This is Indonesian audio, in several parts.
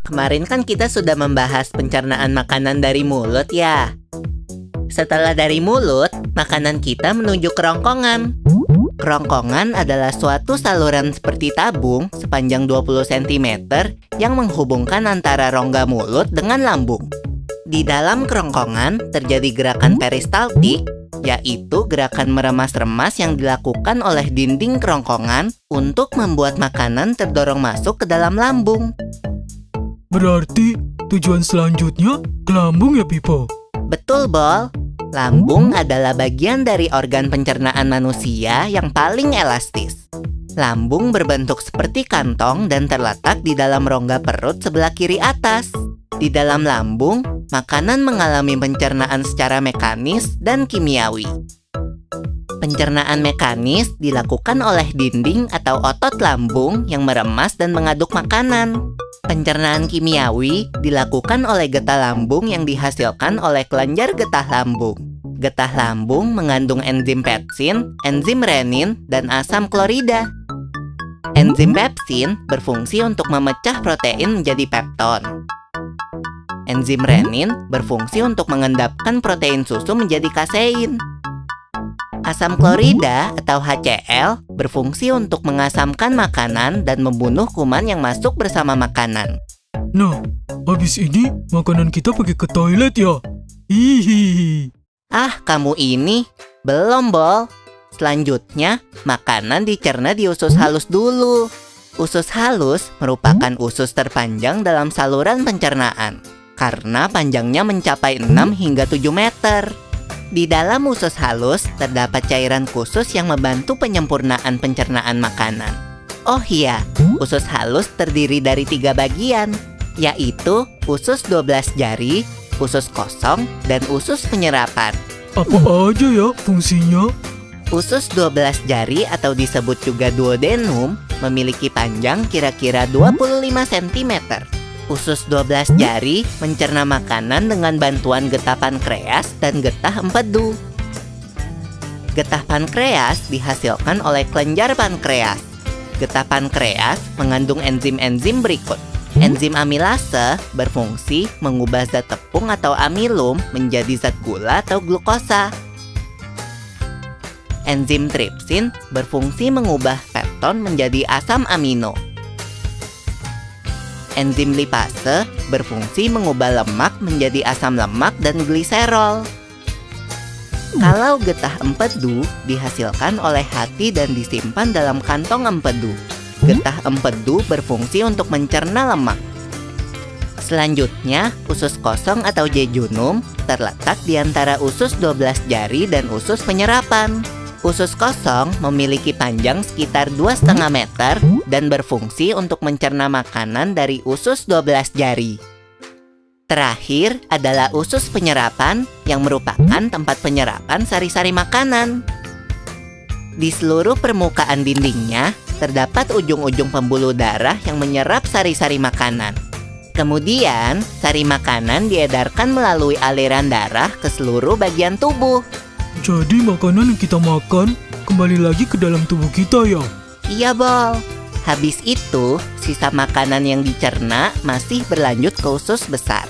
Kemarin kan kita sudah membahas pencernaan makanan dari mulut ya. Setelah dari mulut, makanan kita menuju kerongkongan. Kerongkongan adalah suatu saluran seperti tabung sepanjang 20 cm yang menghubungkan antara rongga mulut dengan lambung. Di dalam kerongkongan terjadi gerakan peristaltik, yaitu gerakan meremas-remas yang dilakukan oleh dinding kerongkongan untuk membuat makanan terdorong masuk ke dalam lambung. Berarti tujuan selanjutnya ke lambung ya, Pipo? Betul, Bol. Lambung adalah bagian dari organ pencernaan manusia yang paling elastis. Lambung berbentuk seperti kantong dan terletak di dalam rongga perut sebelah kiri atas. Di dalam lambung, makanan mengalami pencernaan secara mekanis dan kimiawi. Pencernaan mekanis dilakukan oleh dinding atau otot lambung yang meremas dan mengaduk makanan. Pencernaan kimiawi dilakukan oleh getah lambung yang dihasilkan oleh kelenjar getah lambung. Getah lambung mengandung enzim pepsin, enzim renin, dan asam klorida. Enzim pepsin berfungsi untuk memecah protein menjadi pepton. Enzim renin berfungsi untuk mengendapkan protein susu menjadi kasein. Asam klorida atau HCl berfungsi untuk mengasamkan makanan dan membunuh kuman yang masuk bersama makanan. Nah, habis ini makanan kita pergi ke toilet ya? Hihihi. Ah, kamu ini belum, Bol. Selanjutnya, makanan dicerna di usus halus dulu. Usus halus merupakan usus terpanjang dalam saluran pencernaan, karena panjangnya mencapai 6 hingga 7 meter. Di dalam usus halus terdapat cairan khusus yang membantu penyempurnaan pencernaan makanan. Oh iya, usus halus terdiri dari 3 bagian, yaitu usus 12 jari, usus kosong, dan usus penyerapan. Apa aja ya fungsinya? Usus 12 jari atau disebut juga duodenum memiliki panjang kira-kira 25 cm. Usus 12 jari mencerna makanan dengan bantuan getah pankreas dan getah empedu. Getah pankreas dihasilkan oleh kelenjar pankreas. Getah pankreas mengandung enzim-enzim berikut. Enzim amilase berfungsi mengubah zat tepung atau amilum menjadi zat gula atau glukosa. Enzim tripsin berfungsi mengubah pepton menjadi asam amino. Enzim lipase berfungsi mengubah lemak menjadi asam lemak dan gliserol. Kalau getah empedu dihasilkan oleh hati dan disimpan dalam kantong empedu. Getah empedu berfungsi untuk mencerna lemak. Selanjutnya, usus kosong atau jejunum terletak di antara usus 12 jari dan usus penyerapan. Usus kosong memiliki panjang sekitar 2,5 meter dan berfungsi untuk mencerna makanan dari usus 12 jari. Terakhir adalah usus penyerapan yang merupakan tempat penyerapan sari-sari makanan. Di seluruh permukaan dindingnya terdapat ujung-ujung pembuluh darah yang menyerap sari-sari makanan. Kemudian, sari makanan diedarkan melalui aliran darah ke seluruh bagian tubuh. Jadi makanan yang kita makan kembali lagi ke dalam tubuh kita ya? Iya, Bol. Habis itu, sisa makanan yang dicerna masih berlanjut ke usus besar.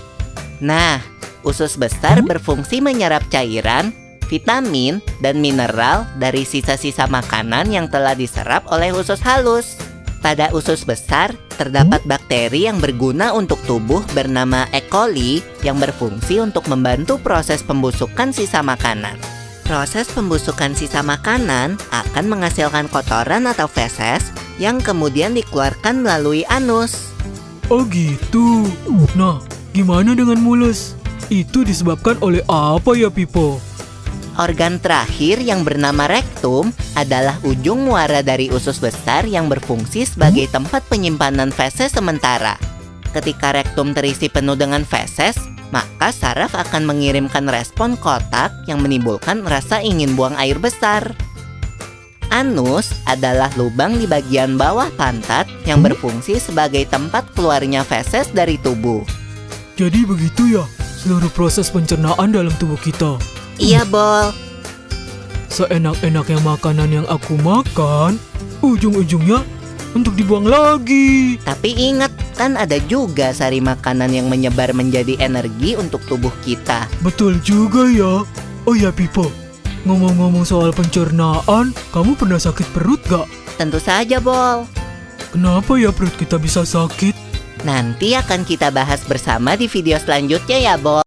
Nah, usus besar berfungsi menyerap cairan, vitamin, dan mineral dari sisa-sisa makanan yang telah diserap oleh usus halus. Pada usus besar, terdapat bakteri yang berguna untuk tubuh bernama E. coli yang berfungsi untuk membantu proses pembusukan sisa makanan. Proses pembusukan sisa makanan akan menghasilkan kotoran atau feses yang kemudian dikeluarkan melalui anus. Oh gitu. Nah, gimana dengan mulus? Itu disebabkan oleh apa ya, Pipo? Organ terakhir yang bernama rektum adalah ujung muara dari usus besar yang berfungsi sebagai tempat penyimpanan feses sementara. Ketika rektum terisi penuh dengan feses, maka saraf akan mengirimkan respon kotak yang menimbulkan rasa ingin buang air besar. Anus adalah lubang di bagian bawah pantat yang berfungsi sebagai tempat keluarnya feses dari tubuh. Jadi begitu ya, seluruh proses pencernaan dalam tubuh kita. Iya, Bol. Seenak-enaknya makanan yang aku makan, ujung-ujungnya untuk dibuang lagi. Tapi ingat, kan ada juga sari makanan yang menyebar menjadi energi untuk tubuh kita. Betul juga ya. Oh ya Pipo, ngomong-ngomong soal pencernaan, kamu pernah sakit perut gak? Tentu saja, Bol. Kenapa ya perut kita bisa sakit? Nanti akan kita bahas bersama di video selanjutnya ya, Bol.